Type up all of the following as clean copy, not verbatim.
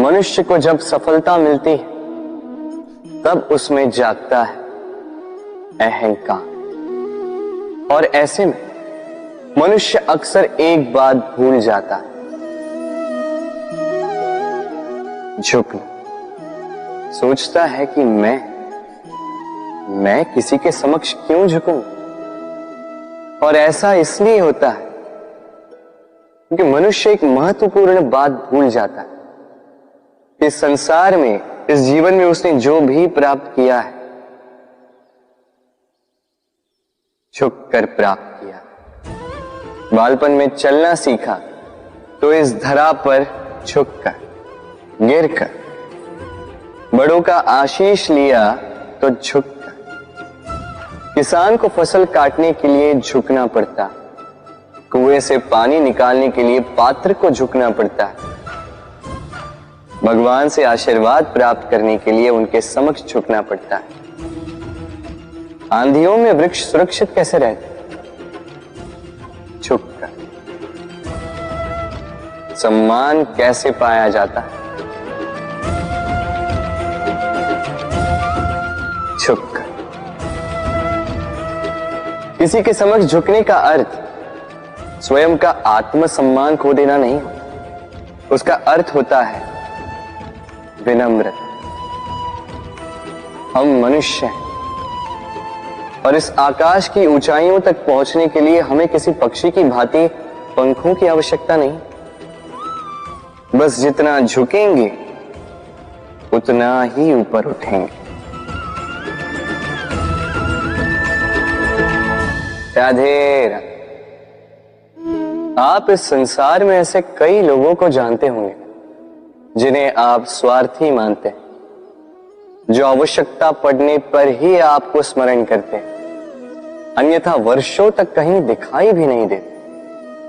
मनुष्य को जब सफलता मिलती है तब उसमें जागता है अहंकार, और ऐसे में मनुष्य अक्सर एक बात भूल जाता है, झुकना। सोचता है कि मैं किसी के समक्ष क्यों झुकूं? और ऐसा इसलिए होता है क्योंकि मनुष्य एक महत्वपूर्ण बात भूल जाता है कि संसार में, इस जीवन में उसने जो भी प्राप्त किया है झुककर प्राप्त किया। बालपन में चलना सीखा तो इस धरा पर झुककर, गिरकर। बड़ों का आशीष लिया तो झुककर। किसान को फसल काटने के लिए झुकना पड़ता, कुएं से पानी निकालने के लिए पात्र को झुकना पड़ता है। भगवान से आशीर्वाद प्राप्त करने के लिए उनके समक्ष झुकना पड़ता है। आंधियों में वृक्ष सुरक्षित कैसे रहते? झुककर। सम्मान कैसे पाया जाता है? झुककर। किसी के समक्ष झुकने का अर्थ स्वयं का आत्मसम्मान खो देना नहीं, उसका अर्थ होता है विनम्रता। हम मनुष्य हैं और इस आकाश की ऊंचाइयों तक पहुंचने के लिए हमें किसी पक्षी की भांति पंखों की आवश्यकता नहीं। बस जितना झुकेंगे उतना ही ऊपर उठेंगे। राधे राधे। आप इस संसार में ऐसे कई लोगों को जानते होंगे जिन्हें आप स्वार्थी मानते हैं, जो आवश्यकता पड़ने पर ही आपको स्मरण करते हैं, अन्यथा वर्षों तक कहीं दिखाई भी नहीं देते,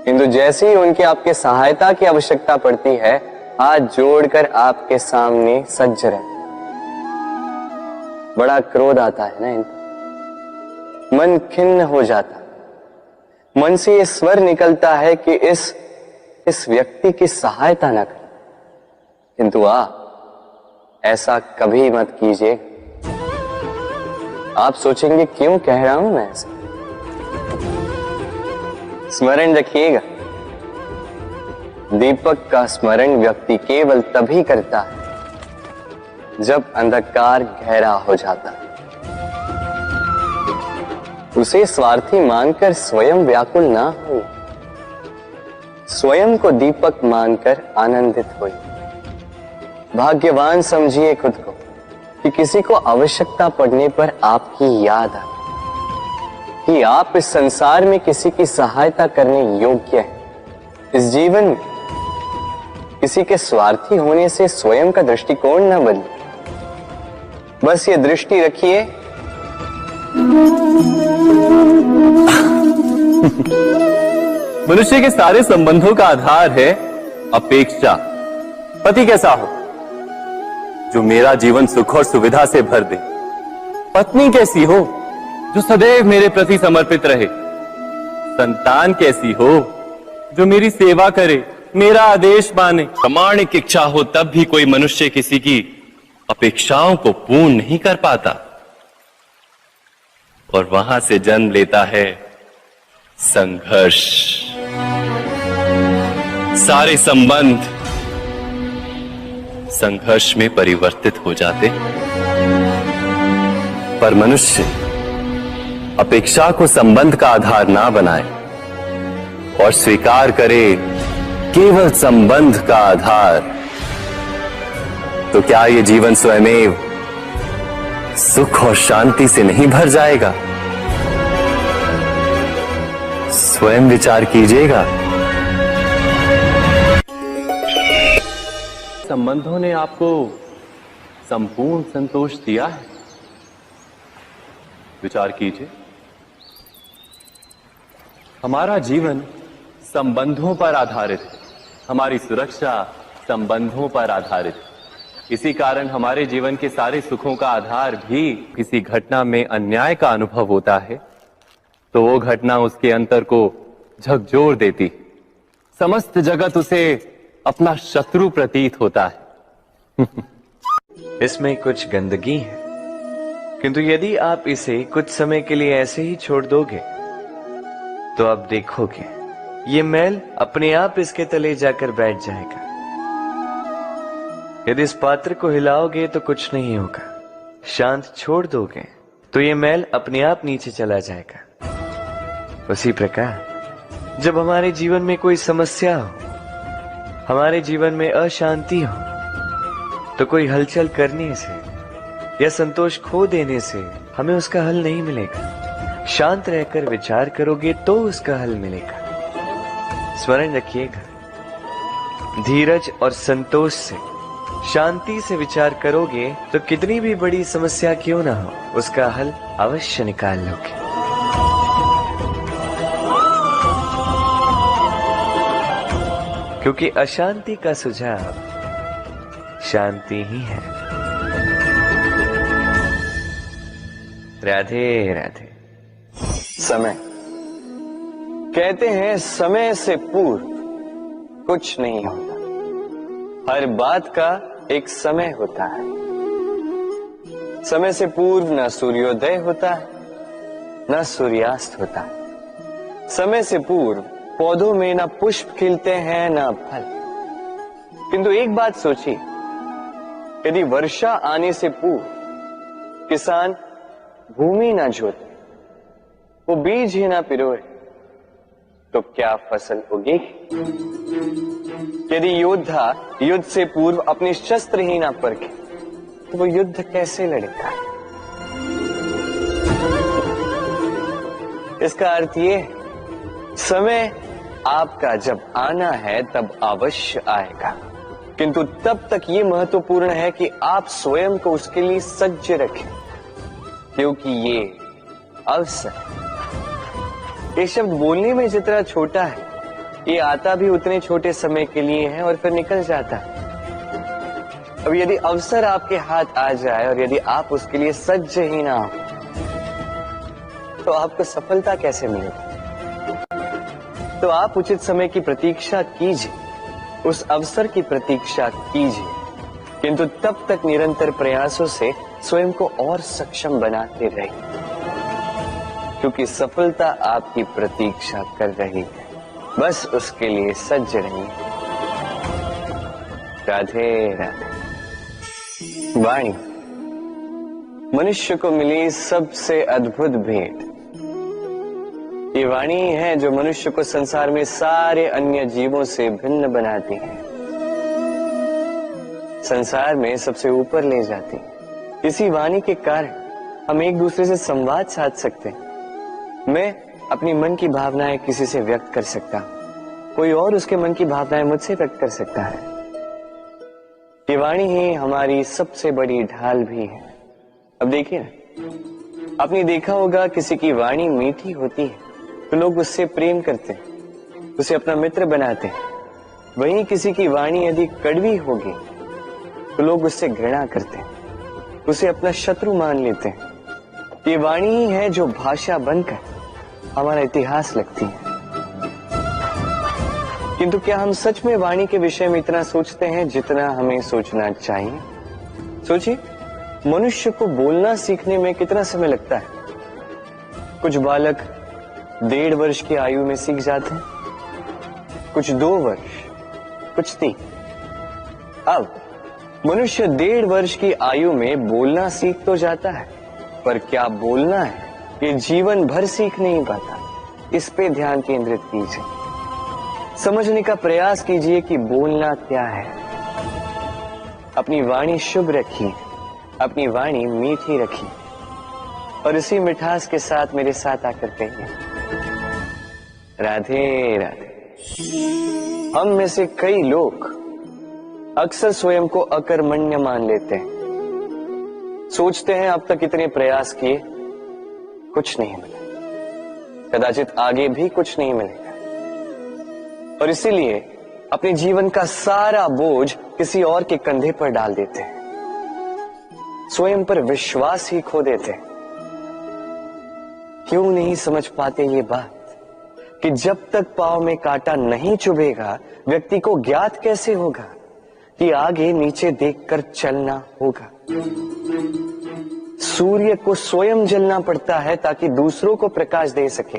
किंतु जैसे ही उनकी आपके सहायता की आवश्यकता पड़ती है हाथ जोड़कर आपके सामने सज्ज रहते। बड़ा क्रोध आता है ना इनको, मन खिन्न हो जाता, मन से ये स्वर निकलता है कि इस व्यक्ति की सहायता न करें, किंतु ऐसा कभी मत कीजिए। आप सोचेंगे क्यों कह रहा हूं मैं ऐसा? स्मरण रखिएगा, दीपक का स्मरण व्यक्ति केवल तभी करता है जब अंधकार गहरा हो जाता है। उसे स्वार्थी मानकर स्वयं व्याकुल ना हो, स्वयं को दीपक मानकर आनंदित होइए। भाग्यवान समझिए खुद को कि किसी को आवश्यकता पड़ने पर आपकी याद आए कि आप इस संसार में किसी की सहायता करने योग्य हैं। इस जीवन में किसी के स्वार्थी होने से स्वयं का दृष्टिकोण न बदले। बस ये दृष्टि रखिए मनुष्य के सारे संबंधों का आधार है अपेक्षा। पति कैसा हो जो मेरा जीवन सुख और सुविधा से भर दे, पत्नी कैसी हो जो सदैव मेरे प्रति समर्पित रहे, संतान कैसी हो जो मेरी सेवा करे, मेरा आदेश माने। प्रामाणिक इच्छा हो तब भी कोई मनुष्य किसी की अपेक्षाओं को पूर्ण नहीं कर पाता, और वहां से जन्म लेता है संघर्ष। सारे संबंध संघर्ष में परिवर्तित हो जाते, पर मनुष्य अपेक्षा को संबंध का आधार ना बनाए और स्वीकार करे केवल संबंध का आधार, तो क्या ये जीवन स्वयमेव सुख और शांति से नहीं भर जाएगा? स्वयं विचार कीजिएगा। संबंधों ने आपको संपूर्ण संतोष दिया है? विचार कीजिए। हमारा जीवन संबंधों पर आधारित है, हमारी सुरक्षा संबंधों पर आधारित है। इसी कारण हमारे जीवन के सारे सुखों का आधार भी किसी घटना में अन्याय का अनुभव होता है तो वो घटना उसके अंतर को झकझोर देती, समस्त जगत उसे अपना शत्रु प्रतीत होता है। इसमें कुछ गंदगी है, किंतु यदि आप इसे कुछ समय के लिए ऐसे ही छोड़ दोगे तो आप देखोगे ये मैल अपने आप इसके तले जाकर बैठ जाएगा। यदि इस पात्र को हिलाओगे तो कुछ नहीं होगा, शांत छोड़ दोगे तो ये मैल अपने आप नीचे चला जाएगा। उसी प्रकार जब हमारे जीवन में कोई समस्या हो, हमारे जीवन में अशांति हो, तो कोई हलचल करने से या संतोष खो देने से हमें उसका हल नहीं मिलेगा। शांत रहकर विचार करोगे तो उसका हल मिलेगा। स्मरण रखिएगा, धीरज और संतोष से, शांति से विचार करोगे तो कितनी भी बड़ी समस्या क्यों ना हो, उसका हल अवश्य निकाल लोगे। क्योंकि अशांति का सुझाव शांति ही है। राधे राधे। समय, कहते हैं समय से पूर्व कुछ नहीं होता, हर बात का एक समय होता है। समय से पूर्व न सूर्योदय होता है न सूर्यास्त होता है। समय से पूर्व पौधों में न पुष्प खिलते हैं न फल। किंतु एक बात सोचिए, यदि वर्षा आने से पूर्व किसान भूमि ना जोते, वो बीज ही ना पिरोए, तो क्या फसल उगेगी? यदि योद्धा युद्ध से पूर्व अपने शस्त्र ही ना परखे, तो वो युद्ध कैसे लड़ेगा? इसका अर्थ ये है, समय आपका जब आना है तब अवश्य आएगा, किंतु तब तक ये महत्वपूर्ण है कि आप स्वयं को उसके लिए सज्ज रखें, क्योंकि ये अवसर, ये शब्द बोलने में जितना छोटा है, ये आता भी उतने छोटे समय के लिए है और फिर निकल जाता है। अब यदि अवसर आपके हाथ आ जाए और यदि आप उसके लिए सज्ज ही ना हो, तो आपको सफलता कैसे मिलेगी? तो आप उचित समय की प्रतीक्षा कीजिए, उस अवसर की प्रतीक्षा कीजिए, किंतु तब तक निरंतर प्रयासों से स्वयं को और सक्षम बनाते रहिए, क्योंकि सफलता आपकी प्रतीक्षा कर रही है। बस उसके लिए सज्ज रहिए। राधे राधे। वाणी मनुष्य को मिली सबसे अद्भुत भेंट। ये वाणी है जो मनुष्य को संसार में सारे अन्य जीवों से भिन्न बनाती है, संसार में सबसे ऊपर ले जाती है। इसी वाणी के कारण हम एक दूसरे से संवाद साध सकते हैं। मैं अपनी मन की भावनाएं किसी से व्यक्त कर सकता हूं, कोई और उसके मन की भावनाएं मुझसे व्यक्त कर सकता है। ये वाणी ही हमारी सबसे बड़ी ढाल भी है। अब देखिए ना, आपने देखा होगा किसी की वाणी मीठी होती है तो लोग उससे प्रेम करते हैं, उसे अपना मित्र बनाते हैं। वहीं किसी की वाणी यदि कड़वी होगी तो लोग उससे घृणा करते हैं, उसे अपना शत्रु मान लेते हैं। ये वाणी ही है जो भाषा बनकर हमारा इतिहास लिखती है। किंतु क्या हम सच में वाणी के विषय में इतना सोचते हैं जितना हमें सोचना चाहिए? सोचिए, मनुष्य को बोलना सीखने में कितना समय लगता है। कुछ बालक 1.5 वर्ष की आयु में सीख जाते हैं, कुछ 2 वर्ष, कुछ 3। अब मनुष्य 1.5 वर्ष की आयु में बोलना सीख तो जाता है, पर क्या बोलना है ये जीवन भर सीख नहीं पाता। इस पे ध्यान केंद्रित कीजिए, समझने का प्रयास कीजिए कि बोलना क्या है। अपनी वाणी शुभ रखिए, अपनी वाणी मीठी रखिए और इसी मिठास के साथ मेरे साथ आकर कहिए, राधे राधे। हम में से कई लोग अक्सर स्वयं को अकर्मण्य मान लेते हैं, सोचते हैं अब तक इतने प्रयास किए, कुछ नहीं मिला, कदाचित आगे भी कुछ नहीं मिलेगा, और इसीलिए अपने जीवन का सारा बोझ किसी और के कंधे पर डाल देते हैं, स्वयं पर विश्वास ही खो देते हैं। क्यों नहीं समझ पाते ये बात कि जब तक पांव में कांटा नहीं चुभेगा व्यक्ति को ज्ञात कैसे होगा कि आगे नीचे देखकर चलना होगा। सूर्य को स्वयं जलना पड़ता है ताकि दूसरों को प्रकाश दे सके।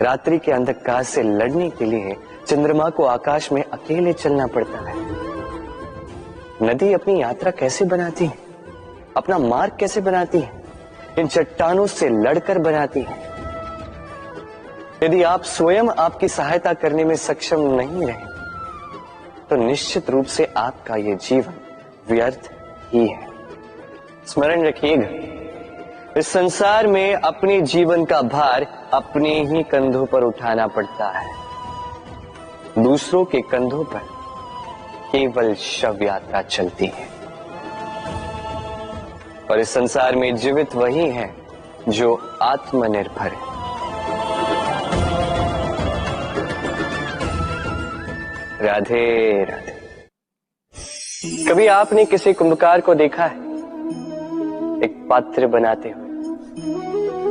रात्रि के अंधकार से लड़ने के लिए चंद्रमा को आकाश में अकेले चलना पड़ता है। नदी अपनी यात्रा कैसे बनाती है, अपना मार्ग कैसे बनाती है? इन चट्टानों से लड़कर बनाती है। यदि आप स्वयं आपकी सहायता करने में सक्षम नहीं रहे तो निश्चित रूप से आपका यह जीवन व्यर्थ ही है। स्मरण रखिएगा, इस संसार में अपने जीवन का भार अपने ही कंधों पर उठाना पड़ता है। दूसरों के कंधों पर केवल शव यात्रा चलती है। और इस संसार में जीवित वही है जो आत्मनिर्भर है। राधे राधे। कभी आपने किसी कुंभकार को देखा है एक पात्र बनाते हुए?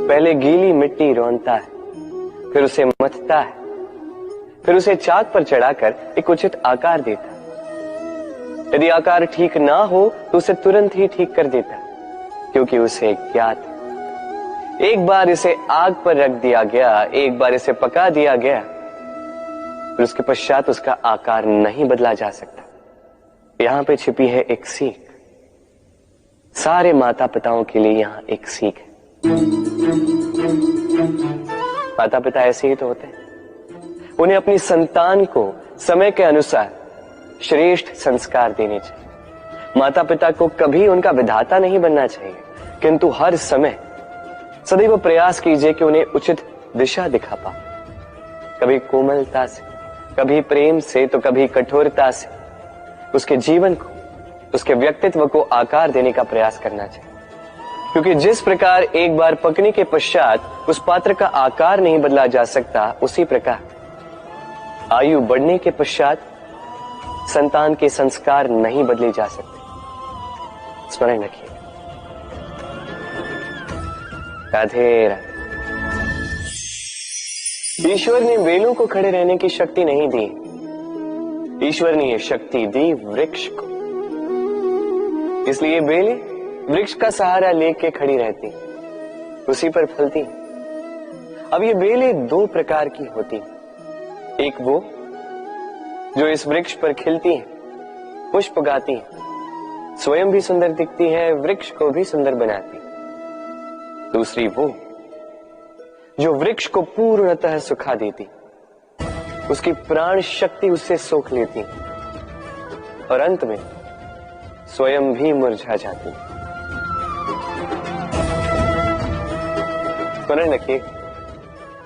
पहले गीली मिट्टी रौंदता है, फिर उसे मथता है, फिर उसे चाक पर चढ़ाकर एक उचित आकार देता है। यदि आकार ठीक ना हो तो उसे तुरंत ही ठीक कर देता है, क्योंकि उसे ज्ञात है एक बार इसे आग पर रख दिया गया, एक बार इसे पका दिया गया, फिर उसके पश्चात उसका आकार नहीं बदला जा सकता। यहां पे छिपी है एक सीख। सारे माता पिताओं के लिए यहां एक सीख है। माता पिता ऐसे ही तो होते हैं। उन्हें अपनी संतान को समय के अनुसार श्रेष्ठ संस्कार देने चाहिए। माता पिता को कभी उनका विधाता नहीं बनना चाहिए, किंतु हर समय सदैव प्रयास कीजिए कि उन्हें उचित दिशा दिखा पाओ। कभी कोमलता से, कभी प्रेम से, तो कभी कठोरता से उसके जीवन को, उसके व्यक्तित्व को आकार देने का प्रयास करना चाहिए। क्योंकि जिस प्रकार एक बार पकने के पश्चात उस पात्र का आकार नहीं बदला जा सकता, उसी प्रकार आयु बढ़ने के पश्चात संतान के संस्कार नहीं बदले जा सकते। स्मरण रखिए। राधे राधे। ईश्वर ने बेलों को खड़े रहने की शक्ति नहीं दी, ईश्वर ने यह शक्ति दी वृक्ष को। इसलिए बेलें वृक्ष का सहारा लेके खड़ी रहती, उसी पर फलती। अब ये बेलें दो प्रकार की होती, एक वो जो इस वृक्ष पर खिलती है, पुष्प गाती है, स्वयं भी सुंदर दिखती है, वृक्ष को भी सुंदर बनाती। दूसरी वो जो वृक्ष को पूर्णतः सुखा देती, उसकी प्राण शक्ति उससे सोख लेती और अंत में स्वयं भी मुरझा जाती। स्मरण रखिए,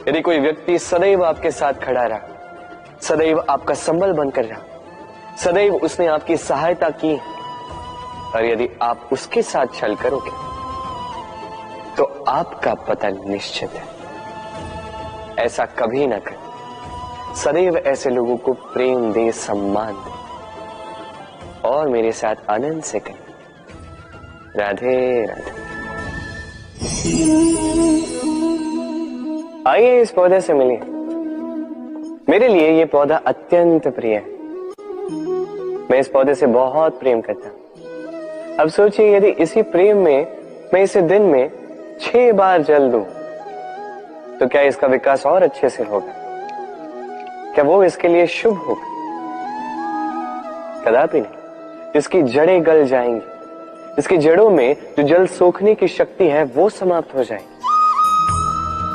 यदि कोई व्यक्ति सदैव आपके साथ खड़ा रहा, सदैव आपका संबल बनकर रहा, सदैव उसने आपकी सहायता की, और यदि आप उसके साथ छल करोगे तो आपका पतन निश्चित है। ऐसा कभी ना करें। सदैव ऐसे लोगों को प्रेम दे, सम्मान दे और मेरे साथ आनंद से करें। राधे राधे। आइए इस पौधे से मिलिए। मेरे लिए ये पौधा अत्यंत प्रिय है। मैं इस पौधे से बहुत प्रेम करता हूं। अब सोचिए, यदि इसी प्रेम में मैं इसे दिन में 6 बार जल दूं तो क्या इसका विकास और अच्छे से होगा? क्या वो इसके लिए शुभ होगा? कदापि नहीं। इसकी जड़ें गल जाएंगी, इसकी जड़ों में जो जल सोखने की शक्ति है वो समाप्त हो जाएगी।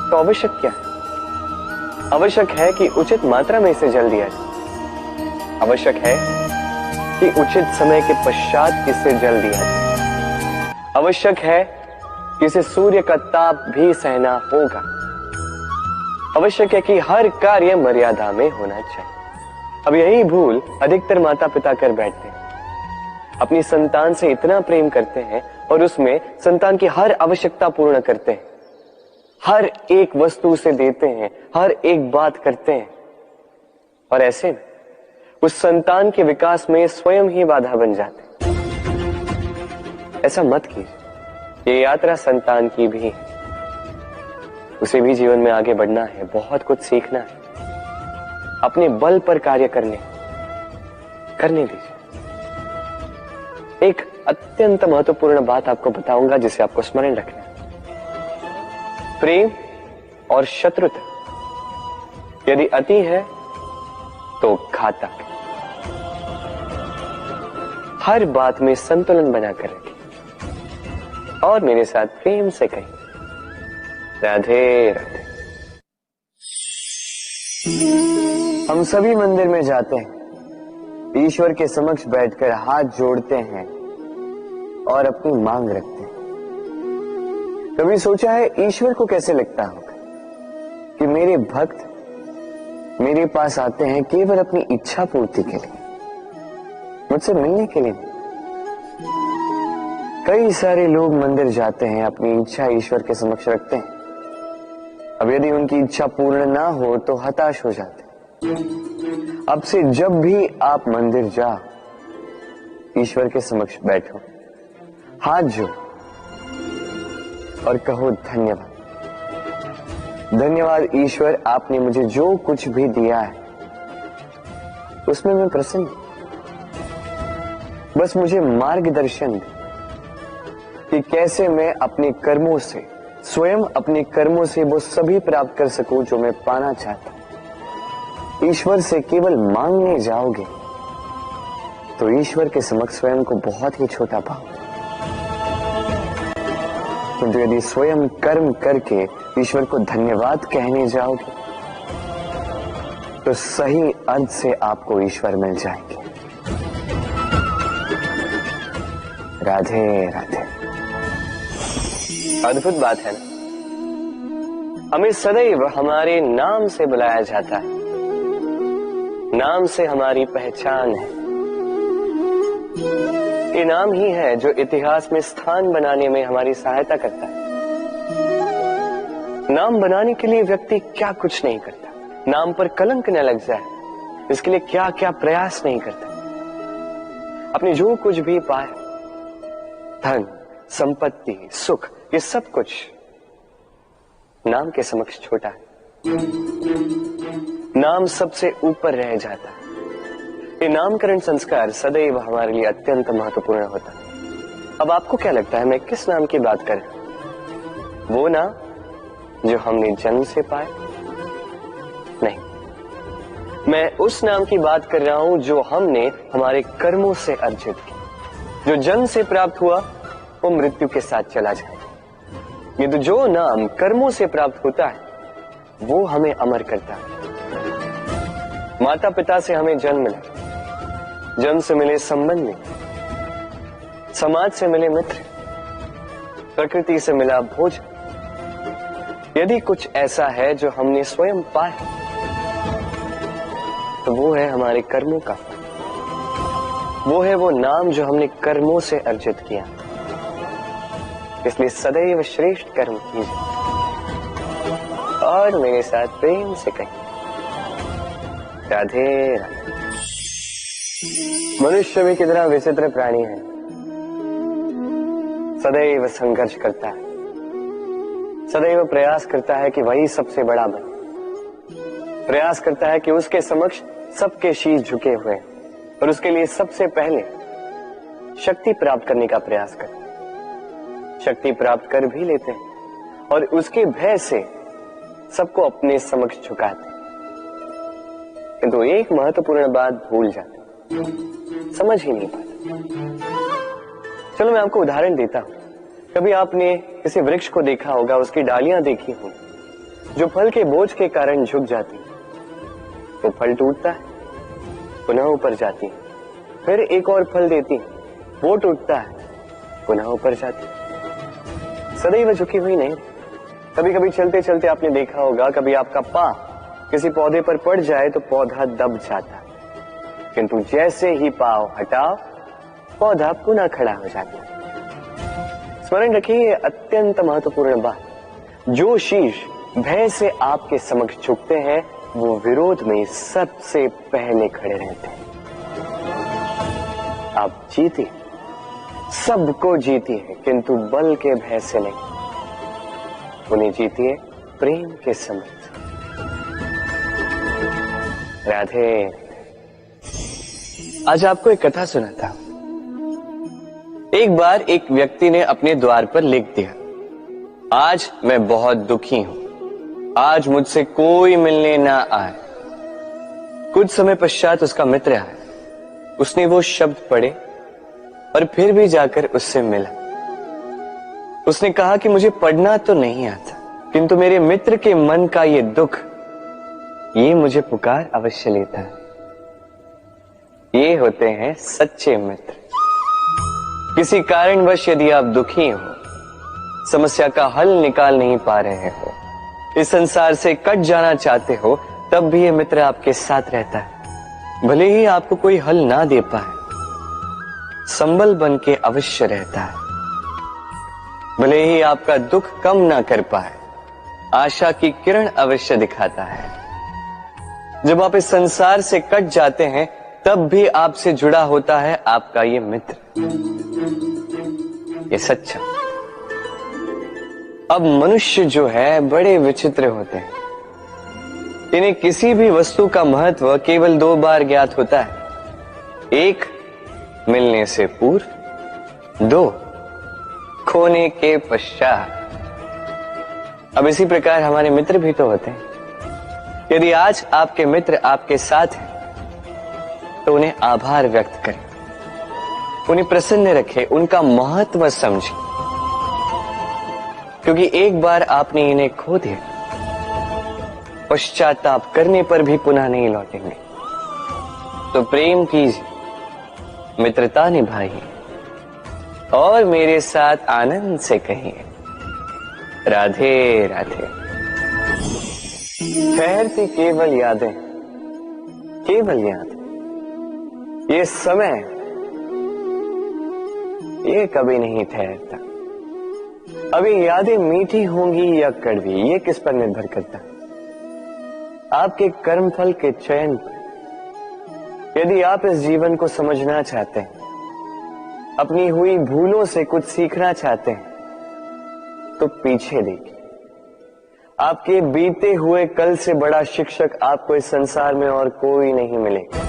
तो आवश्यक क्या है? आवश्यक है कि उचित मात्रा में इसे जल दिया जाए। आवश्यक है कि उचित समय के पश्चात इसे जल दिया जाए। आवश्यक है कि इसे सूर्य का ताप भी सहना होगा। आवश्यक है कि हर कार्य मर्यादा में होना चाहिए। अब यही भूल अधिकतर माता पिता कर बैठते हैं। अपनी संतान से इतना प्रेम करते हैं और उसमें संतान की हर आवश्यकता पूर्ण करते हैं, हर एक वस्तु उसे देते हैं, हर एक बात करते हैं, और ऐसे में उस संतान के विकास में स्वयं ही बाधा बन जाते हैं। ऐसा मत कीजिए। ये यात्रा संतान की भी है। उसे भी जीवन में आगे बढ़ना है, बहुत कुछ सीखना है, अपने बल पर कार्य करने, करने दीजिए। एक अत्यंत महत्वपूर्ण बात आपको बताऊंगा जिसे आपको स्मरण रखना है। प्रेम और शत्रुता यदि अति है तो घातक। हर बात में संतुलन बनाकर रखें और मेरे साथ प्रेम से कहें, राधे राधे। हम सभी मंदिर में जाते हैं, ईश्वर के समक्ष बैठकर हाथ जोड़ते हैं और अपनी मांग रखते हैं। कभी सोचा है ईश्वर को कैसे लगता होगा कि मेरे भक्त मेरे पास आते हैं केवल अपनी इच्छा पूर्ति के लिए, मुझसे मिलने के लिए। कई सारे लोग मंदिर जाते हैं, अपनी इच्छा ईश्वर के समक्ष रखते हैं। अब यदि उनकी इच्छा पूर्ण ना हो तो हताश हो जाते हैं। अब से जब भी आप मंदिर जाओ, ईश्वर के समक्ष बैठो, हाथ जोड़ो और कहो धन्यवाद। धन्यवाद ईश्वर, आपने मुझे जो कुछ भी दिया है उसमें मैं प्रसन्न हूं। बस मुझे मार्गदर्शन दे कि कैसे मैं अपने कर्मों से, स्वयं अपने कर्मों से वो सभी प्राप्त कर सकूं जो मैं पाना चाहता हूं। ईश्वर से केवल मांगने जाओगे तो ईश्वर के समक्ष स्वयं को बहुत ही छोटा पाओगे, किंतु यदि स्वयं कर्म करके ईश्वर को धन्यवाद कहने जाओगे तो सही अर्थ से आपको ईश्वर मिल जाएंगे। राधे राधे। अद्भुत बात है ना, हमें सदैव हमारे नाम से बुलाया जाता है। नाम से हमारी पहचान है। ये नाम ही है जो इतिहास में स्थान बनाने में हमारी सहायता करता है। नाम बनाने के लिए व्यक्ति क्या कुछ नहीं करता, नाम पर कलंक न लग जाए इसके लिए क्या क्या प्रयास नहीं करता। अपने जो कुछ भी पाए, धन, संपत्ति, सुख, ये सब कुछ नाम के समक्ष छोटा है। नाम सबसे ऊपर रह जाता है। ये नामकरण संस्कार सदैव हमारे लिए अत्यंत महत्वपूर्ण होता है। अब आपको क्या लगता है मैं किस नाम की बात कर रहा हूं? वो नाम जो हमने जन्म से पाए? नहीं, मैं उस नाम की बात कर रहा हूं जो हमने हमारे कर्मों से अर्जित किया। जो जन्म से प्राप्त हुआ वो मृत्यु के साथ चला जाए। ये तो जो नाम कर्मों से प्राप्त होता है वो हमें अमर करता है। माता पिता से हमें जन्म मिला, जन्म से मिले संबंध में, समाज से मिले मित्र, प्रकृति से मिला भोजन। यदि कुछ ऐसा है जो हमने स्वयं पाया तो वो है हमारे कर्मों का फल। वो है वो नाम जो हमने कर्मों से अर्जित किया। इसलिए सदैव श्रेष्ठ कर्म कीजिए और मेरे साथ प्रेम से कहिए, राधे राधे। मनुष्य भी कितना विचित्र प्राणी है, सदैव संघर्ष करता है, सदैव प्रयास करता है कि वही सबसे बड़ा बने, प्रयास करता है कि उसके समक्ष सबके शीश झुके हुए हैं और उसके लिए सबसे पहले शक्ति प्राप्त करने का प्रयास करता है। शक्ति प्राप्त कर भी लेते हैं और उसके भय से सबको अपने समक्ष झुकाते हैं, किंतु एक महत्वपूर्ण बात भूल जाते हैं, समझ ही नहीं पाते। चलो मैं आपको उदाहरण देता हूं। कभी आपने किसी वृक्ष को देखा होगा, उसकी डालियां देखी होंगी जो फल के बोझ के कारण झुक जाती है। वो फल टूटता है, पुनः ऊपर जाती है, फिर एक और फल देती है, वो टूटता है, पुनः ऊपर जाती है, सदैव झुकी हुई नहीं। कभी कभी चलते चलते आपने देखा होगा, कभी आपका पांव किसी पौधे पर पड़ जाए तो पौधा दब जाता है, किंतु जैसे ही पांव हटाओ पौधा पुनः खड़ा हो जाता है। स्मरण रखिए, अत्यंत महत्वपूर्ण बात। जो शीश भय से आपके समक्ष झुकते हैं वो विरोध में सबसे पहले खड़े रहते हैं। आप जीते, सबको जीतिए, किंतु बल के भय से नहीं। उन्हें जीतिए प्रेम के समक्ष। राधे। आज आपको एक कथा सुनाता हूं। एक बार एक व्यक्ति ने अपने द्वार पर लिख दिया, आज मैं बहुत दुखी हूं, आज मुझसे कोई मिलने ना आए। कुछ समय पश्चात उसका मित्र आया, उसने वो शब्द पढ़े और फिर भी जाकर उससे मिला। उसने कहा कि मुझे पढ़ना तो नहीं आता, किंतु मेरे मित्र के मन का ये दुख, ये मुझे पुकार अवश्य लेता है। ये होते हैं सच्चे मित्र। किसी कारणवश यदि आप दुखी हो, समस्या का हल निकाल नहीं पा रहे हो, इस संसार से कट जाना चाहते हो, तब भी ये मित्र आपके साथ रहता है। भले ही आपको कोई हल ना दे पाए, संबल बन के अवश्य रहता है। भले ही आपका दुख कम ना कर पाए, आशा की किरण अवश्य दिखाता है। जब आप इस संसार से कट जाते हैं, तब भी आपसे जुड़ा होता है आपका ये मित्र, ये सच्चा। अब मनुष्य जो है बड़े विचित्र होते हैं। इन्हें किसी भी वस्तु का महत्व केवल 2 बार ज्ञात होता है। 1 मिलने से पूर्व, 2 खोने के पश्चात। अब इसी प्रकार हमारे मित्र भी तो होते हैं। यदि आज आपके मित्र आपके साथ हैं, तो उन्हें आभार व्यक्त करें, उन्हें प्रसन्न रखें, उनका महत्व समझें, क्योंकि एक बार आपने इन्हें खो दिया, पश्चाताप करने पर भी पुनः नहीं लौटेंगे। तो प्रेम कीजिए, मित्रता निभाइए और मेरे साथ आनंद से कहिए, राधे राधे। ठहरती केवल यादें, केवल यादें। ये समय, ये कभी नहीं ठहरता। अब ये यादें मीठी होंगी या कड़वी, ये किस पर निर्भर करता है? आपके कर्मफल के चयन पर। यदि आप इस जीवन को समझना चाहते हैं, अपनी हुई भूलों से कुछ सीखना चाहते हैं, तो पीछे देखिए। आपके बीते हुए कल से बड़ा शिक्षक आपको इस संसार में और कोई नहीं मिलेगा।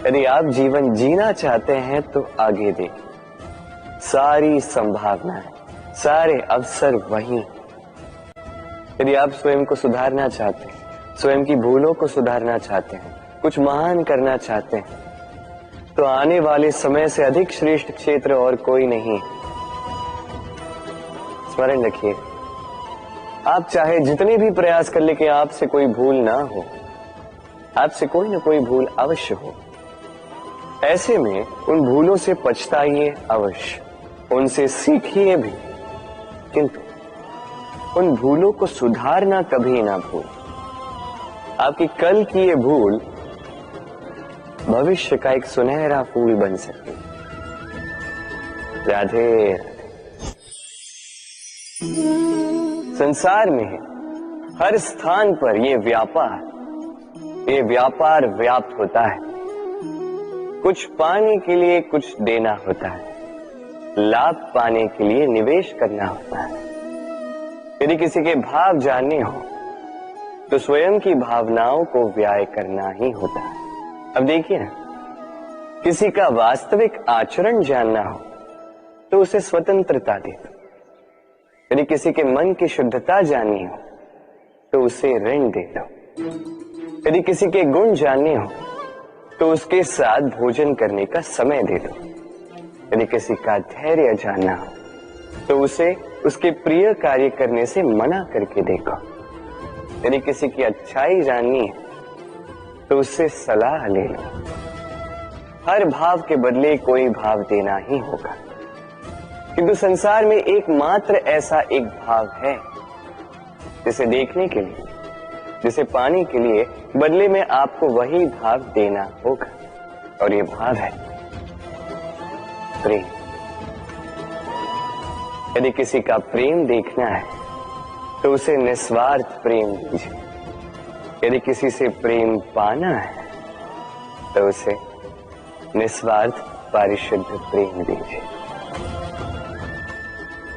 यदि आप जीवन जीना चाहते हैं, तो आगे देखिए। सारी संभावनाएं, सारे अवसर वहीं। यदि आप स्वयं को सुधारना चाहते हैं, स्वयं की भूलों को सुधारना चाहते हैं, कुछ महान करना चाहते हैं, तो आने वाले समय से अधिक श्रेष्ठ क्षेत्र और कोई नहीं। स्मरण रखिए, आप चाहे जितने भी प्रयास कर ले कि आपसे कोई भूल ना हो, आपसे कोई ना कोई भूल अवश्य हो। ऐसे में उन भूलों से पछताइए अवश्य, उनसे सीखिए भी, किंतु उन भूलों को सुधारना कभी ना भूल। आपकी कल की ये भूल भविष्य का एक सुनहरा फूल बन सकती है। राधे राधे। संसार में हर स्थान पर ये व्यापार व्याप्त होता है। कुछ पाने के लिए कुछ देना होता है, लाभ पाने के लिए निवेश करना होता है। यदि किसी के भाव जानने हो, तो स्वयं की भावनाओं को व्याय करना ही होता है। अब देखिए ना, किसी का वास्तविक आचरण जानना हो, तो उसे स्वतंत्रता दे दो। यदि किसी के मन की शुद्धता जाननी हो, तो उसे ऋण दे दो। यदि किसी के गुण जानने हो, तो उसके साथ भोजन करने का समय दे दो। यदि किसी का धैर्य जानना हो, तो उसे उसके प्रिय कार्य करने से मना करके देखो। यदि किसी की अच्छाई जाननी है, तो उससे सलाह ले लो। हर भाव के बदले कोई भाव देना ही होगा, किंतु संसार में एकमात्र ऐसा एक भाव है, जिसे देखने के लिए, जिसे पाने के लिए बदले में आपको वही भाव देना होगा, और ये भाव है प्रेम। यदि किसी का प्रेम देखना है, तो उसे निस्वार्थ प्रेम दीजिए। यदि किसी से प्रेम पाना है, तो उसे निस्वार्थ पारिशुद्ध प्रेम दीजिए।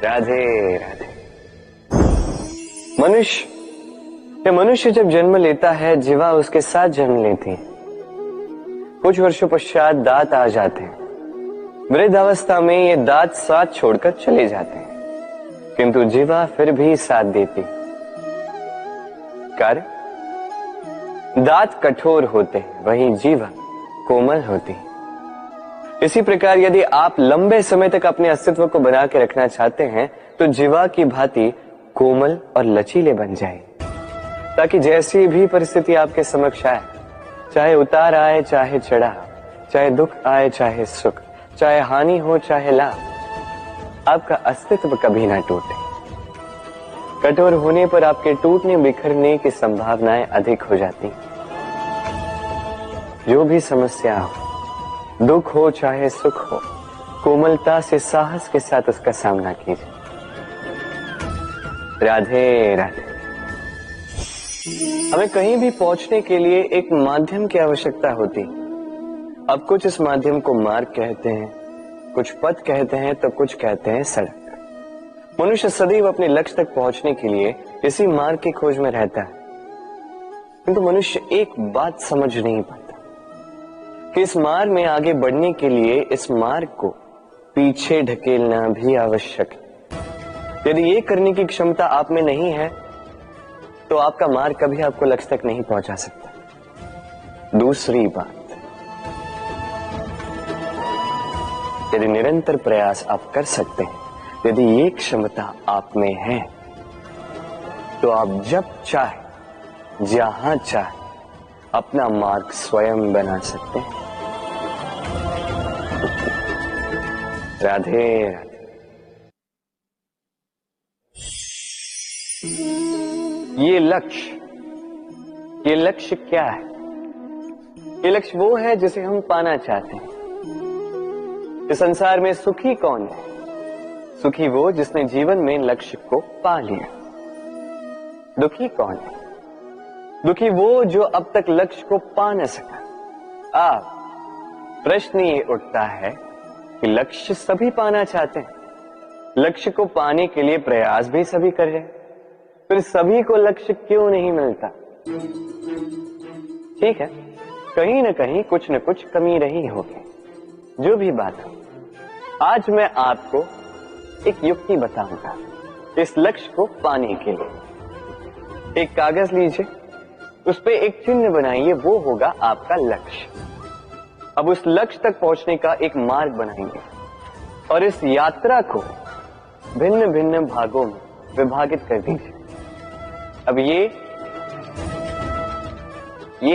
राधे राधे। मनुष्य जब जन्म लेता है, जीवा उसके साथ जन्म लेती है। कुछ वर्षों पश्चात दांत आ जाते हैं। वृद्धावस्था में ये दांत साथ छोड़कर चले जाते हैं, किंतु जीवा फिर भी साथ देती। कार्य, दांत कठोर होते हैं, वहीं जीवा कोमल होती है। इसी प्रकार यदि आप लंबे समय तक अपने अस्तित्व को बना के रखना चाहते हैं तो जीवा की भांति कोमल और लचीले बन जाए, ताकि जैसी भी परिस्थिति आपके समक्ष आए, चाहे उतार आए चाहे चढ़ाव, चाहे दुख आए चाहे सुख, चाहे हानि हो चाहे लाभ, आपका अस्तित्व कभी ना टूटे। कठोर होने पर आपके टूटने बिखरने की संभावनाएं अधिक हो जाती। जो भी समस्या हो, दुख हो चाहे सुख हो, कोमलता से साहस के साथ उसका सामना कीजिए। राधे राधे। हमें कहीं भी पहुंचने के लिए एक माध्यम की आवश्यकता होती। अब कुछ इस माध्यम को मार्ग कहते हैं, कुछ पथ कहते हैं, तो कुछ कहते हैं सड़क। मनुष्य सदैव अपने लक्ष्य तक पहुंचने के लिए इसी मार्ग की खोज में रहता है, किंतु मनुष्य एक बात समझ नहीं पाता कि इस मार्ग में आगे बढ़ने के लिए इस मार्ग को पीछे ढकेलना भी आवश्यक है। यदि ये करने की क्षमता आप में नहीं है तो आपका मार्ग कभी आपको लक्ष्य तक नहीं पहुंचा सकता। दूसरी बात, यदि निरंतर प्रयास आप कर सकते हैं, यदि ये क्षमता आप में है, तो आप जब चाहे जहां चाहे अपना मार्ग स्वयं बना सकते हैं। राधे राधे। ये लक्ष्य क्या है? ये लक्ष्य वो है जिसे हम पाना चाहते हैं। इस संसार में सुखी कौन है? सुखी वो जिसने जीवन में लक्ष्य को पा लिया। दुखी कौन है? दुखी वो जो अब तक लक्ष्य को पा न सका। प्रश्न ये उठता है कि लक्ष्य सभी पाना चाहते हैं, लक्ष्य को पाने के लिए प्रयास भी सभी कर रहे हैं, फिर सभी को लक्ष्य क्यों नहीं मिलता? ठीक है, कहीं न कहीं कुछ न कुछ कमी रही होगी। जो भी बात हो, आज मैं आपको एक युक्ति बताऊंगा इस लक्ष्य को पाने के लिए। एक कागज लीजिए, उस पे एक चिन्ह बनाइए, वो होगा आपका लक्ष्य। अब उस लक्ष्य तक पहुंचने का एक मार्ग बनाएंगे और इस यात्रा को भिन्न भिन्न भागों में विभाजित कर दीजिए। अब ये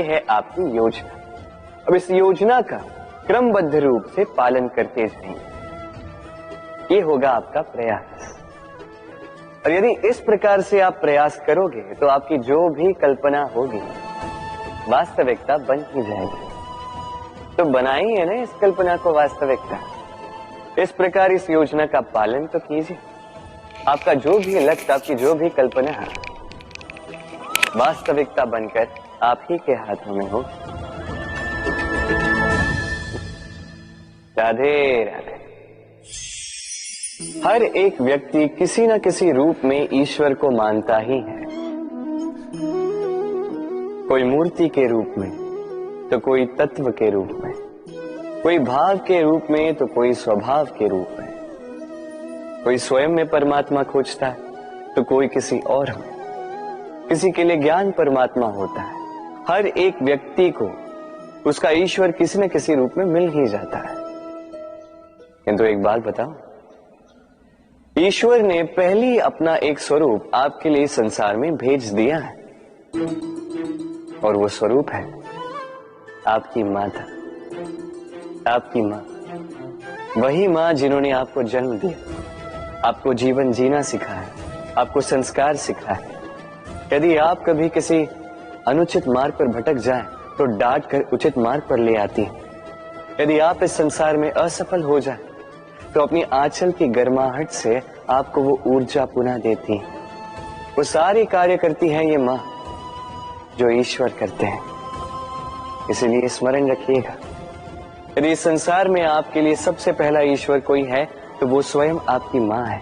है आपकी योजना। अब इस योजना का क्रमबद्ध रूप से पालन करते जाएंगे। ये होगा आपका प्रयास। और यदि इस प्रकार से आप प्रयास करोगे तो आपकी जो भी कल्पना होगी वास्तविकता बन ही जाएगी। तो बनाइए ना इस कल्पना को वास्तविकता। इस प्रकार इस योजना का पालन तो कीजिए। आपका जो भी लक्ष्य, आपकी जो भी कल्पना है, वास्तविकता बनकर आप ही के हाथों में हो। राधे राधे। हर एक व्यक्ति किसी न किसी रूप में ईश्वर को मानता ही है। कोई मूर्ति के रूप में, तो कोई तत्व के रूप में, कोई भाव के रूप में, तो कोई स्वभाव के रूप में। कोई स्वयं में परमात्मा खोजता है, तो कोई किसी और में। किसी के लिए ज्ञान परमात्मा होता है। हर एक व्यक्ति को उसका ईश्वर किसी न किसी रूप में मिल ही जाता है। किंतु एक बात बताओ, ईश्वर ने पहली अपना एक स्वरूप आपके लिए संसार में भेज दिया है, और वो स्वरूप है आपकी माता, आपकी माँ। वही माँ जिन्होंने आपको जन्म दिया, आपको जीवन जीना सिखाया, आपको संस्कार सिखाया। यदि आप कभी किसी अनुचित मार्ग पर भटक जाएं, तो डांट कर उचित मार्ग पर ले आती है। यदि आप इस संसार में असफल हो जाएं, तो अपनी आंचल की गर्माहट से आपको वो ऊर्जा पुनः देती है। वो सारी कार्य करती है ये माँ जो ईश्वर करते हैं। इसलिए स्मरण रखिएगा, यदि इस संसार में आपके लिए सबसे पहला ईश्वर कोई है तो वो स्वयं आपकी माँ है।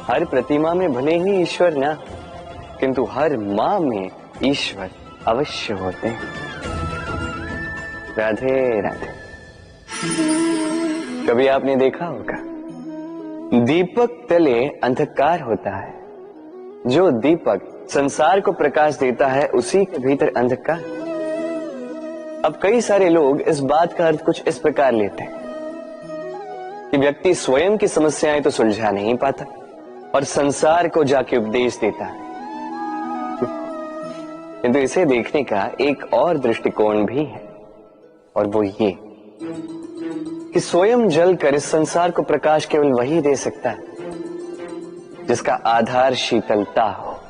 हर प्रतिमा में भले ही ईश्वर ना, किंतु हर माँ में ईश्वर अवश्य होते हैं। राधे राधे। कभी आपने देखा होगा दीपक तले अंधकार होता है, जो दीपक संसार को प्रकाश देता है उसी के भीतर अंधकार। अब कई सारे लोग इस बात का अर्थ कुछ इस प्रकार लेते हैं कि व्यक्ति स्वयं की समस्याएं तो सुलझा नहीं पाता और संसार को जाके उपदेश देता है, किंतु इसे देखने का एक और दृष्टिकोण भी है, और वो ये कि स्वयं जलकर इस संसार को प्रकाश केवल वही दे सकता है जिसका आधार शीतलता हो।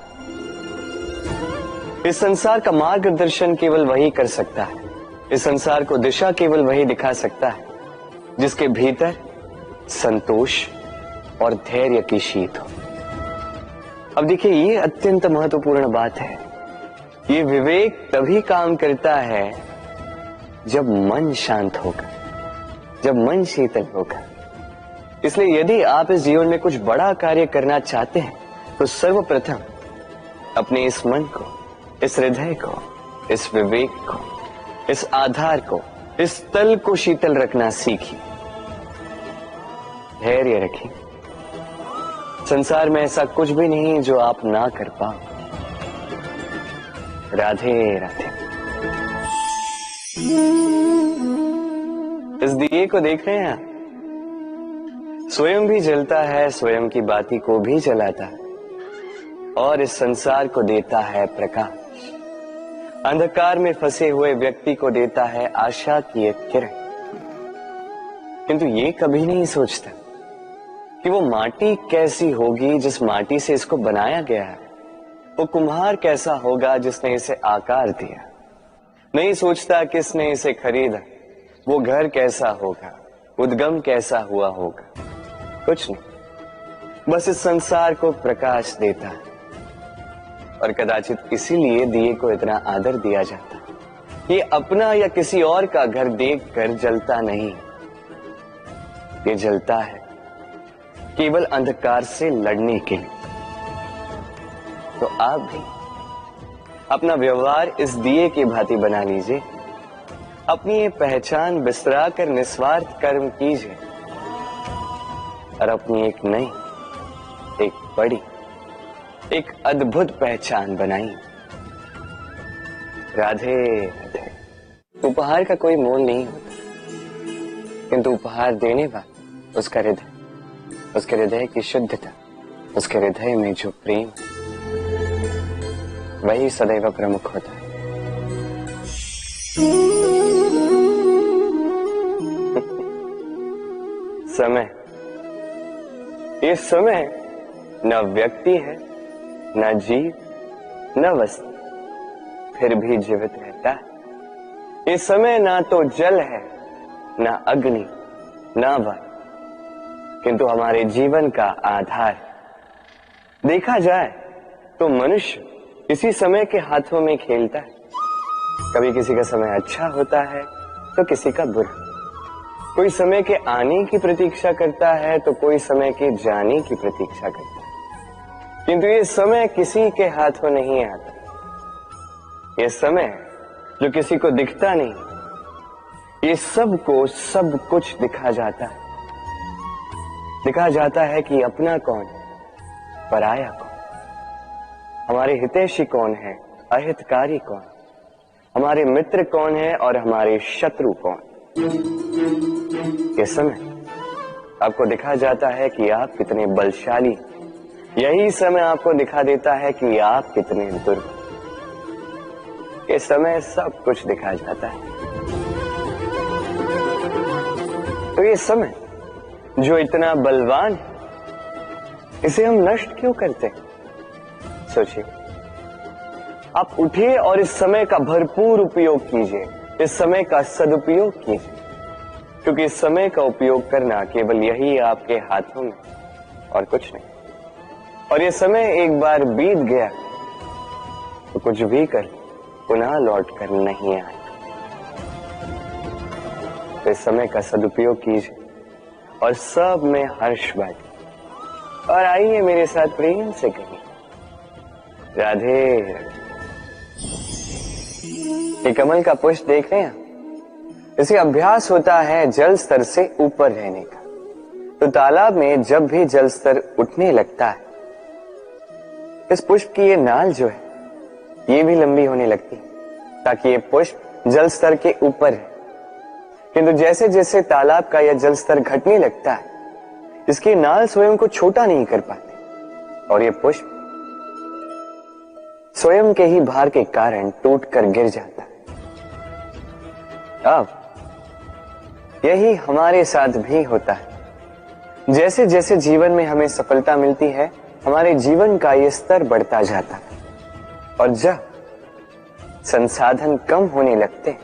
इस संसार का मार्गदर्शन केवल वही कर सकता है, इस संसार को दिशा केवल वही दिखा सकता है जिसके भीतर संतोष और धैर्य की शीत हो। अब देखिए, ये अत्यंत महत्वपूर्ण बात है। ये विवेक तभी काम करता है जब मन शांत होगा, जब मन शीतल होगा। इसलिए यदि आप इस जीवन में कुछ बड़ा कार्य करना चाहते हैं तो सर्वप्रथम अपने इस मन को, इस हृदय को, इस विवेक को, इस आधार को, इस तल को शीतल रखना सीखिए, धैर्य रखिए। संसार में ऐसा कुछ भी नहीं जो आप ना कर पाओ। राधे राधे। इस दिए को देख रहे हैं आप? स्वयं भी जलता है, स्वयं की बाती को भी जलाता है और इस संसार को देता है प्रकाश। अंधकार में फंसे हुए व्यक्ति को देता है आशा की एक किरण। किंतु ये कभी नहीं सोचता कि वो माटी कैसी होगी जिस माटी से इसको बनाया गया है, वो कुम्हार कैसा होगा जिसने इसे आकार दिया। नहीं सोचता किसने इसे खरीदा, वो घर कैसा होगा, उद्गम कैसा हुआ होगा, कुछ नहीं। बस इस संसार को प्रकाश देता है और कदाचित इसीलिए दिए को इतना आदर दिया जाता है। ये अपना या किसी और का घर देखकर जलता नहीं, ये जलता है केवल अंधकार से लड़ने के लिए। तो आप भी अपना व्यवहार इस दिए की भांति बना लीजिए, अपनी ये पहचान बिसरा कर निस्वार्थ कर्म कीजिए और अपनी एक नई, एक बड़ी, एक अद्भुत पहचान बनाइए। राधे राधे। उपहार का कोई मोल नहीं होता, किंतु उपहार देने वाला उसका हृदय, उसके हृदय की शुद्धता, उसके हृदय में जो प्रेम, वही सदैव प्रमुख होता है। समय, ये समय न व्यक्ति है, न जीव, न वस्तु, फिर भी जीवित रहता है। ये समय ना तो जल है, न अग्नि, न वायु, किंतु हमारे जीवन का आधार है। देखा जाए तो मनुष्य इसी समय के हाथों में खेलता है। कभी किसी का समय अच्छा होता है तो किसी का बुरा। कोई समय के आने की प्रतीक्षा करता है तो कोई समय के जाने की प्रतीक्षा करता है, किंतु ये समय किसी के हाथों नहीं आता। ये समय जो किसी को दिखता नहीं, ये सबको सब कुछ दिखा जाता है। दिखा जाता है कि अपना कौन, पराया कौन, हमारे हितैषी कौन है, अहितकारी कौन, हमारे मित्र कौन है और हमारे शत्रु कौन। ये समय आपको दिखा जाता है कि आप कितने बलशाली, यही समय आपको दिखा देता है कि आप कितने दुर्बल। ये समय सब कुछ दिखा जाता है। तो ये समय जो इतना बलवान है, इसे हम नष्ट क्यों करते हैं? सोचिए, आप उठिए और इस समय का भरपूर उपयोग कीजिए, इस समय का सदुपयोग कीजिए, क्योंकि इस समय का उपयोग करना केवल यही आपके हाथों में और कुछ नहीं। और ये समय एक बार बीत गया तो कुछ भी कर पुनः लौट कर नहीं आएगा। तो इस समय का सदुपयोग कीजिए और सब में हर्ष बांटिए और आइए मेरे साथ प्रेम से कहिए राधे राधे। ये कमल का पुष्प देख रहे हैं, इसे अभ्यास होता है जल स्तर से ऊपर रहने का। तो तालाब में जब भी जल स्तर उठने लगता है, इस पुष्प की ये नाल जो है ये भी लंबी होने लगती है ताकि ये पुष्प जल स्तर के ऊपर है। किंतु जैसे जैसे तालाब का यह जल स्तर घटने लगता है, इसकी नाल स्वयं को छोटा नहीं कर पाती और ये पुष्प स्वयं के ही भार के कारण टूटकर गिर जाता है। अब यही हमारे साथ भी होता है। जैसे जैसे जीवन में हमें सफलता मिलती है, हमारे जीवन का ये स्तर बढ़ता जाता है और जब संसाधन कम होने लगते हैं,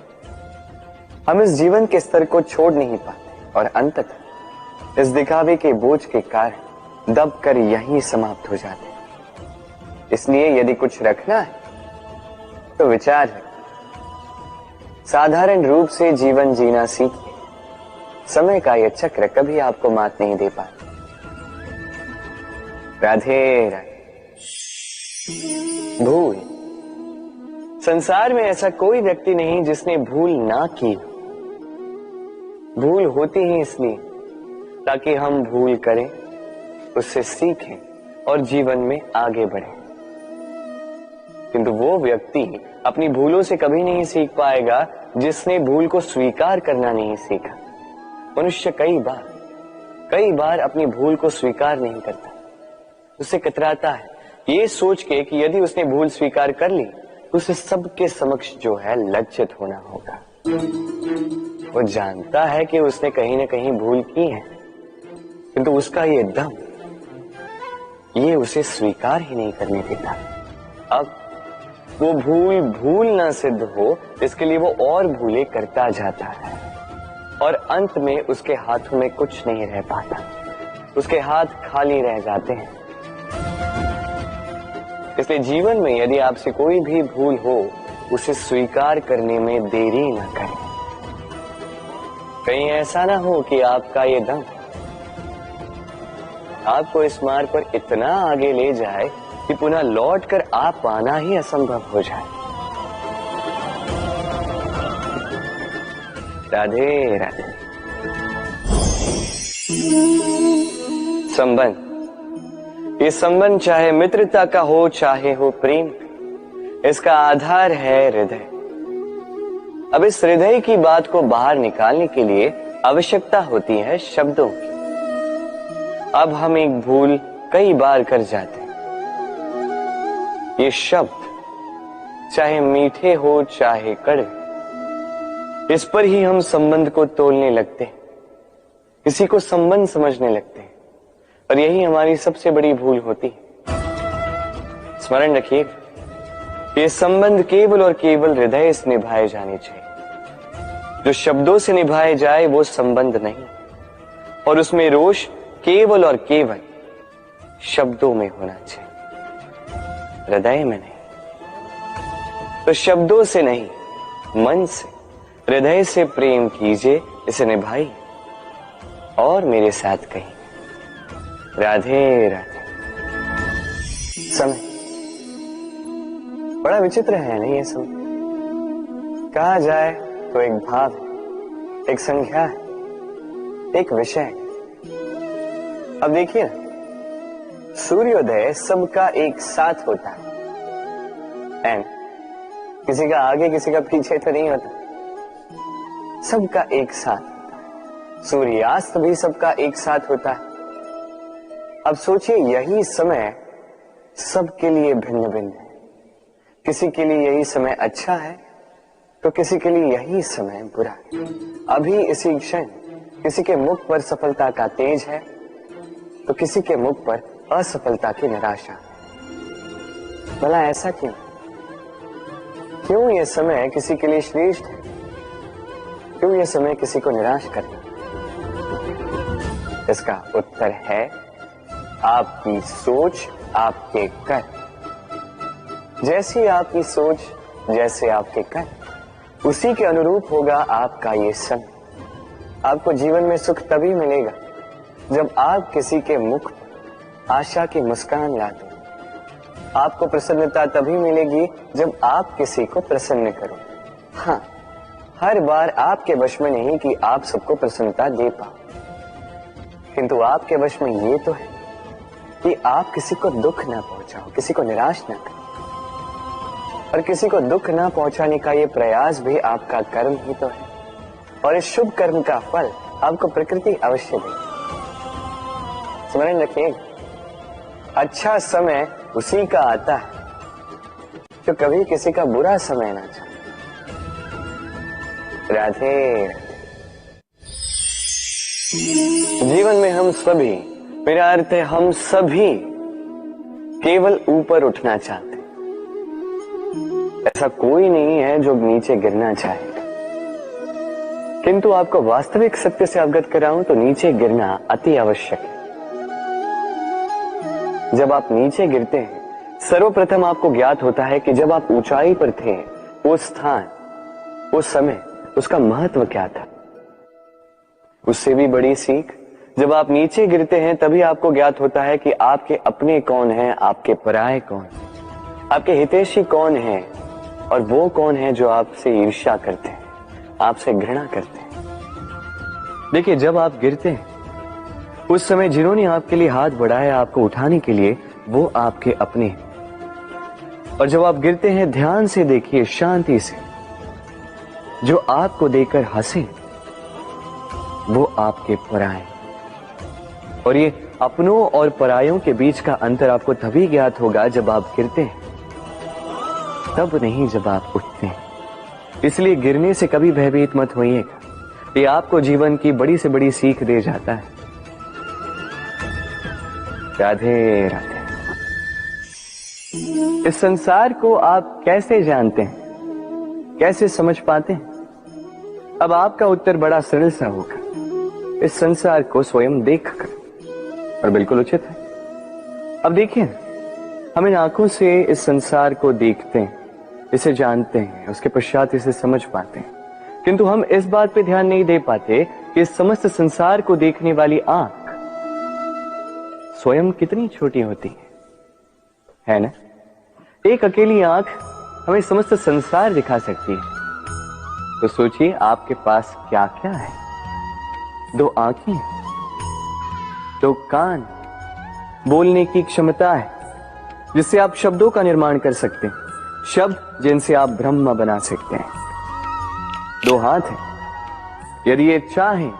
हम इस जीवन के स्तर को छोड़ नहीं पाते और अंततः इस दिखावे के बोझ के कारण दबकर यहीं समाप्त हो जाते हैं। इसलिए यदि कुछ रखना है तो विचार है, साधारण रूप से जीवन जीना सीखिए। समय का यह चक्र कभी आपको मात नहीं दे पाता। राधे राधे। भूल। संसार में ऐसा कोई व्यक्ति नहीं जिसने भूल ना की। भूल होती ही इसलिए ताकि हम भूल करें, उससे सीखें और जीवन में आगे बढ़ें। किंतु वो व्यक्ति अपनी भूलों से कभी नहीं सीख पाएगा जिसने भूल को स्वीकार करना नहीं सीखा। मनुष्य कई बार अपनी भूल को स्वीकार नहीं करता, उससे कतराता है ये सोच के कि यदि उसने भूल स्वीकार कर ली तो उसे सबके समक्ष जो है लज्जित होना होगा। वो जानता है कि उसने कहीं ना कहीं भूल की है, किंतु उसका ये दम ये उसे स्वीकार ही नहीं करने देता। अब वो भूल ना सिद्ध हो, इसके लिए वो और भूलें करता जाता है और अंत में उसके हाथों में कुछ नहीं रह पाता, उसके हाथ खाली रह जाते हैं। इसलिए जीवन में यदि आपसे कोई भी भूल हो, उसे स्वीकार करने में देरी ना करें। कहीं ऐसा ना हो कि आपका ये दम आपको इस मार्ग पर इतना आगे ले जाए कि पुनः लौटकर आप पाना ही असंभव हो जाए। राधे राधे। संबंध। ये संबंध चाहे मित्रता का हो चाहे हो प्रेम, इसका आधार है हृदय। अब इस हृदय की बात को बाहर निकालने के लिए आवश्यकता होती है शब्दों की। अब हम एक भूल कई बार कर जाते हैं। ये शब्द चाहे मीठे हो चाहे कड़वे, इस पर ही हम संबंध को तोलने लगते हैं, किसी को संबंध समझने लगते हैं और यही हमारी सबसे बड़ी भूल होती है। स्मरण रखिए, ये संबंध केवल और केवल हृदय से निभाए जाने चाहिए। जो शब्दों से निभाए जाए वो संबंध नहीं, और उसमें रोष केवल और केवल शब्दों में होना चाहिए, हृदय में नहीं। तो शब्दों से नहीं, मन से, हृदय से प्रेम कीजिए, इसे निभाइए और मेरे साथ कहिए राधे राधे। समय बड़ा विचित्र है नहीं ये समय? कहा जाए तो एक भाव है, एक संख्या है, एक विषय है। अब देखिए ना, सूर्योदय सबका एक साथ होता है एंड किसी का आगे किसी का पीछे तो नहीं होता, सबका एक साथ। सूर्यास्त भी सबका एक साथ होता है। अब सोचिए, यही समय सबके लिए भिन्न भिन्न है। किसी के लिए यही समय अच्छा है तो किसी के लिए यही समय बुरा है। अभी इसी क्षण किसी के मुख पर सफलता का तेज है तो किसी के मुख पर असफलता की निराशा। भला ऐसा क्यों? क्यों यह समय किसी के लिए श्रेष्ठ है, क्यों यह समय किसी को निराश करता? इसका उत्तर है आपकी सोच, आपके कर्म। जैसी आपकी सोच, जैसे आपके कर्म, उसी के अनुरूप होगा आपका ये समय। आपको जीवन में सुख तभी मिलेगा जब आप किसी के मुख पर आशा की मुस्कान लाते। आपको प्रसन्नता तभी मिलेगी जब आप किसी को प्रसन्न करो। हाँ, हर बार आपके वश में नहीं कि आप सबको प्रसन्नता दे पाओ, किंतु आपके वश में ये तो है कि आप किसी को दुख ना पहुंचाओ, किसी को निराश ना करो। और किसी को दुख ना पहुंचाने का ये प्रयास भी आपका कर्म ही तो है, और इस शुभ कर्म का फल आपको प्रकृति अवश्य देगी। स्मरण रखिए, अच्छा समय उसी का आता है जो कभी किसी का बुरा समय ना चाहे। राधे। जीवन में हम सभी, मेरा अर्थ है हम सभी, केवल ऊपर उठना चाहते हैं। ऐसा कोई नहीं है जो नीचे गिरना चाहे, किंतु आपको वास्तविक सत्य से अवगत कराऊं तो नीचे गिरना अति आवश्यक है। जब आप नीचे गिरते हैं, सर्वप्रथम आपको ज्ञात होता है कि जब आप ऊंचाई पर थे, वो स्थान, वो समय, उसका महत्व क्या था। उससे भी बड़ी सीख, जब आप नीचे गिरते हैं तभी आपको ज्ञात होता है कि आपके अपने कौन हैं, आपके पराये कौन हैं, आपके हितैषी कौन हैं, और वो कौन है जो आपसे ईर्ष्या करते हैं, आपसे घृणा करते हैं। देखिए, जब आप गिरते हैं उस समय जिन्होंने आपके लिए हाथ बढ़ाया आपको उठाने के लिए, वो आपके अपने हैं। और जब आप गिरते हैं, ध्यान से देखिए, शांति से, जो आपको देकर हंसे वो आपके पराये। और ये अपनों और परायों के बीच का अंतर आपको तभी ज्ञात होगा जब आप गिरते हैं, तब नहीं जब आप उठते हैं। इसलिए गिरने से कभी भयभीत मत होइएगा, ये आपको जीवन की बड़ी से बड़ी सीख दे जाता है। राधे राधे। इस संसार को आप कैसे जानते हैं, कैसे समझ पाते हैं? अब आपका उत्तर बड़ा सरल सा होगा, इस संसार को स्वयं देखकर, और बिल्कुल उचित है। अब देखिए, हम इन आंखों से इस संसार को देखते हैं, इसे जानते हैं, उसके पश्चात इसे समझ पाते हैं, किंतु हम इस बात पे ध्यान नहीं दे पाते कि इस समस्त संसार को देखने वाली आंख स्वयं कितनी छोटी होती है ना? एक अकेली आंख हमें समस्त संसार दिखा सकती है। तो सोचिए, आपके पास क्या क्या है। 2 आंखें, 2 कान, बोलने की क्षमता है जिससे आप शब्दों का निर्माण कर सकते हैं, शब्द जिनसे आप ब्रह्म बना सकते हैं। 2 हाथ हैं, यदि ये चाहें